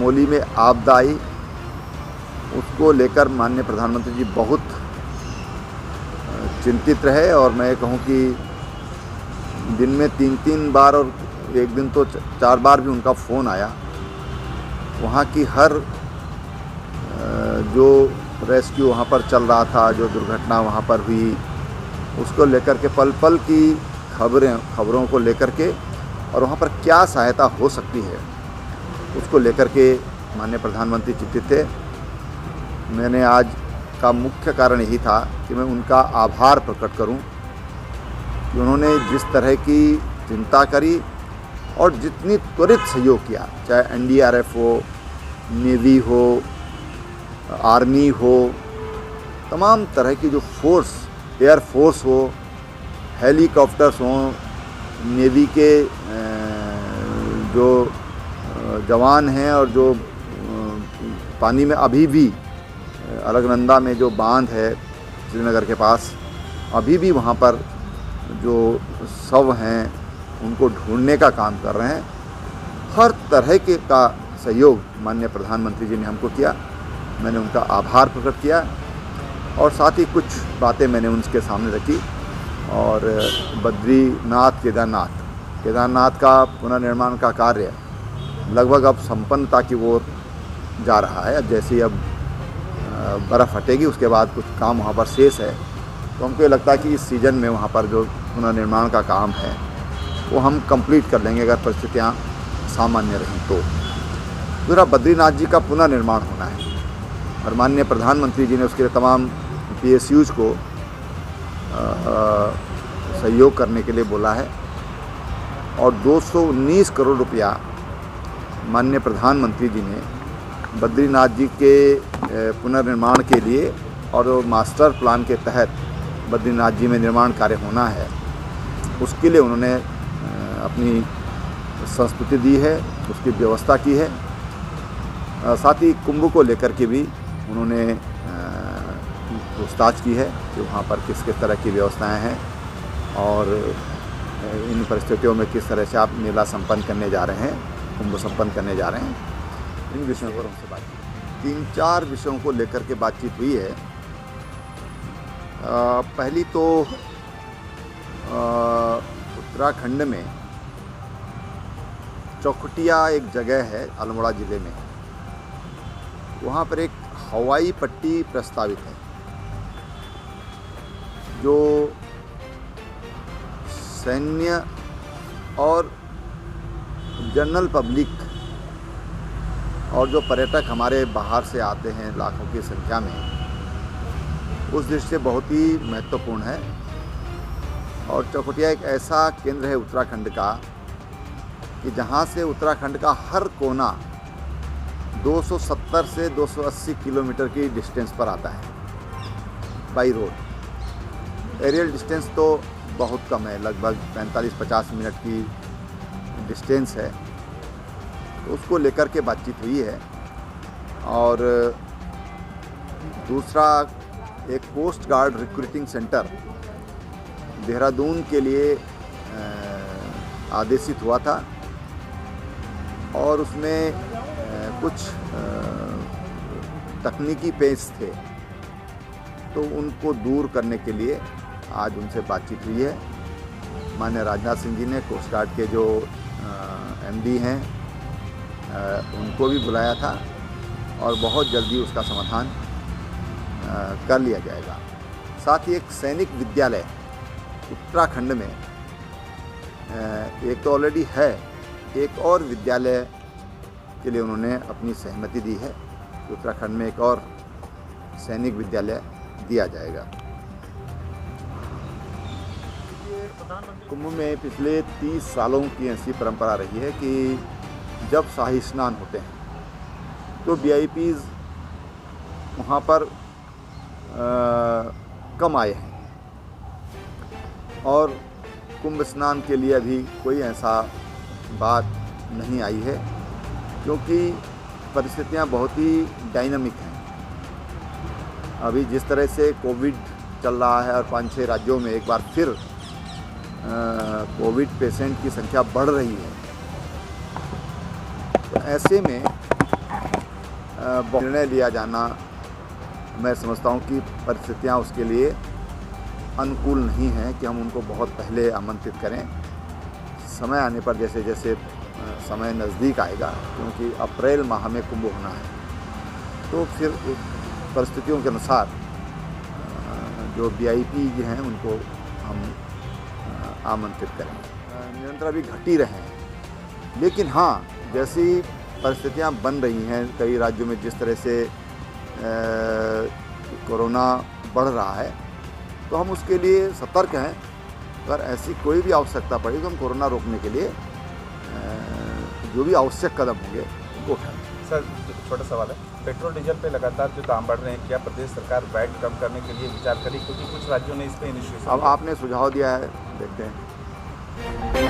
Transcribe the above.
चमोली में आपदा आई, उसको लेकर माननीय प्रधानमंत्री जी बहुत चिंतित रहे और मैं कहूँ कि दिन में 3-3 बार और एक दिन तो 4 बार भी उनका फ़ोन आया। वहाँ की हर जो रेस्क्यू वहाँ पर चल रहा था, जो दुर्घटना वहाँ पर हुई, उसको लेकर के पल पल की खबरों को लेकर के और वहाँ पर क्या सहायता हो सकती है उसको लेकर के माननीय प्रधानमंत्री चिंतित थे। मैंने आज का मुख्य कारण यही था कि मैं उनका आभार प्रकट करूं कि उन्होंने जिस तरह की चिंता करी और जितनी त्वरित सहयोग किया, चाहे एनडीआरएफ हो, नेवी हो, आर्मी हो, तमाम तरह की जो फोर्स, एयर फोर्स हो, हेलीकॉप्टर्स हों, नेवी के जो जवान हैं और जो पानी में अभी भी अलकनंदा में जो बांध है श्रीनगर के पास, अभी भी वहाँ पर जो शव हैं उनको ढूंढने का काम कर रहे हैं। हर तरह के का सहयोग माननीय प्रधानमंत्री जी ने हमको किया। मैंने उनका आभार प्रकट किया और साथ ही कुछ बातें मैंने उनके सामने रखी। और बद्रीनाथ केदारनाथ का पुनर्निर्माण का कार्य लगभग अब संपन्नता की ओर जा रहा है। अब जैसे ही अब बर्फ़ हटेगी उसके बाद कुछ काम वहाँ पर शेष है, तो हमको ये लगता है कि इस सीज़न में वहाँ पर जो पुनर्निर्माण का काम है वो हम कंप्लीट कर लेंगे, अगर परिस्थितियाँ सामान्य रहें तो। दूसरा, बद्रीनाथ जी का पुनर्निर्माण होना है और माननीय प्रधानमंत्री जी ने उसके लिए तमाम PSUs को सहयोग करने के लिए बोला है और 219 करोड़ रुपया माननीय प्रधानमंत्री जी ने बद्रीनाथ जी के पुनर्निर्माण के लिए और मास्टर प्लान के तहत बद्रीनाथ जी में निर्माण कार्य होना है, उसके लिए उन्होंने अपनी संस्तुति दी है, उसकी व्यवस्था की है। साथ ही कुंभ को लेकर के भी उन्होंने पूछताछ की है कि वहाँ पर किस किस तरह की व्यवस्थाएं हैं और इन परिस्थितियों में किस तरह से आप मेला संपन्न करने जा रहे हैं, कुंभ संपन्न करने जा रहे हैं। इन विषयों पर उनसे बात की। 3-4 विषयों को लेकर के बातचीत हुई है। पहली तो उत्तराखंड में चौखुटिया एक जगह है अल्मोड़ा ज़िले में, वहाँ पर एक हवाई पट्टी प्रस्तावित है जो सैन्य और जनरल पब्लिक और जो पर्यटक हमारे बाहर से आते हैं लाखों की संख्या में, उस दृष्टि से बहुत ही महत्वपूर्ण है। और चौखुटिया एक ऐसा केंद्र है उत्तराखंड का कि जहाँ से उत्तराखंड का हर कोना 270 से 280 किलोमीटर की डिस्टेंस पर आता है बाई रोड। एरियल डिस्टेंस तो बहुत कम है, लगभग 45-50 मिनट की डिस्टेंस है, तो उसको लेकर के बातचीत हुई है। और दूसरा, एक coast guard recruiting centre Dehradun के लिए आदेशित हुआ था और उसमें कुछ तकनीकी पेच थे, तो उनको दूर करने के लिए आज उनसे बातचीत हुई है। माननीय राजनाथ सिंह जी ने कोस्ट गार्ड के जो MD हैं उनको भी बुलाया था और बहुत जल्दी उसका समाधान कर लिया जाएगा। साथ ही एक सैनिक विद्यालय उत्तराखंड में एक तो ऑलरेडी है, एक और विद्यालय के लिए उन्होंने अपनी सहमति दी है कि उत्तराखंड में एक और सैनिक विद्यालय दिया जाएगा। कुंभ में पिछले 30 सालों की ऐसी परंपरा रही है कि जब शाही स्नान होते हैं तो VIPs वहाँ पर कम आए हैं और कुंभ स्नान के लिए अभी कोई ऐसा बात नहीं आई है, क्योंकि परिस्थितियाँ बहुत ही डायनामिक हैं। अभी जिस तरह से कोविड चल रहा है और 5-6 राज्यों में एक बार फिर कोविड पेशेंट की संख्या बढ़ रही है, तो ऐसे में निर्णय लिया जाना, मैं समझता हूँ कि परिस्थितियाँ उसके लिए अनुकूल नहीं हैं कि हम उनको बहुत पहले आमंत्रित करें। समय आने पर जैसे जैसे समय नज़दीक आएगा, क्योंकि अप्रैल माह में कुंभ होना है, तो फिर परिस्थितियों के अनुसार जो वीआईपी हैं उनको हम आमंत्रित करेंगे। नियंत्रण अभी घट ही रहे हैं, लेकिन हाँ, जैसी परिस्थितियाँ बन रही हैं कई राज्यों में, जिस तरह से कोरोना बढ़ रहा है, तो हम उसके लिए सतर्क हैं। अगर ऐसी कोई भी आवश्यकता पड़ी तो हम कोरोना रोकने के लिए जो भी आवश्यक कदम होंगे उनको उठाएंगे। सर, छोटा सवाल है, पेट्रोल डीजल पे लगातार जो दाम बढ़ रहे हैं, क्या प्रदेश सरकार वैट कम करने के लिए विचार करी? क्योंकि कुछ राज्यों ने इस पे इनिशिएटिव अब आपने सुझाव दिया है, देखते हैं।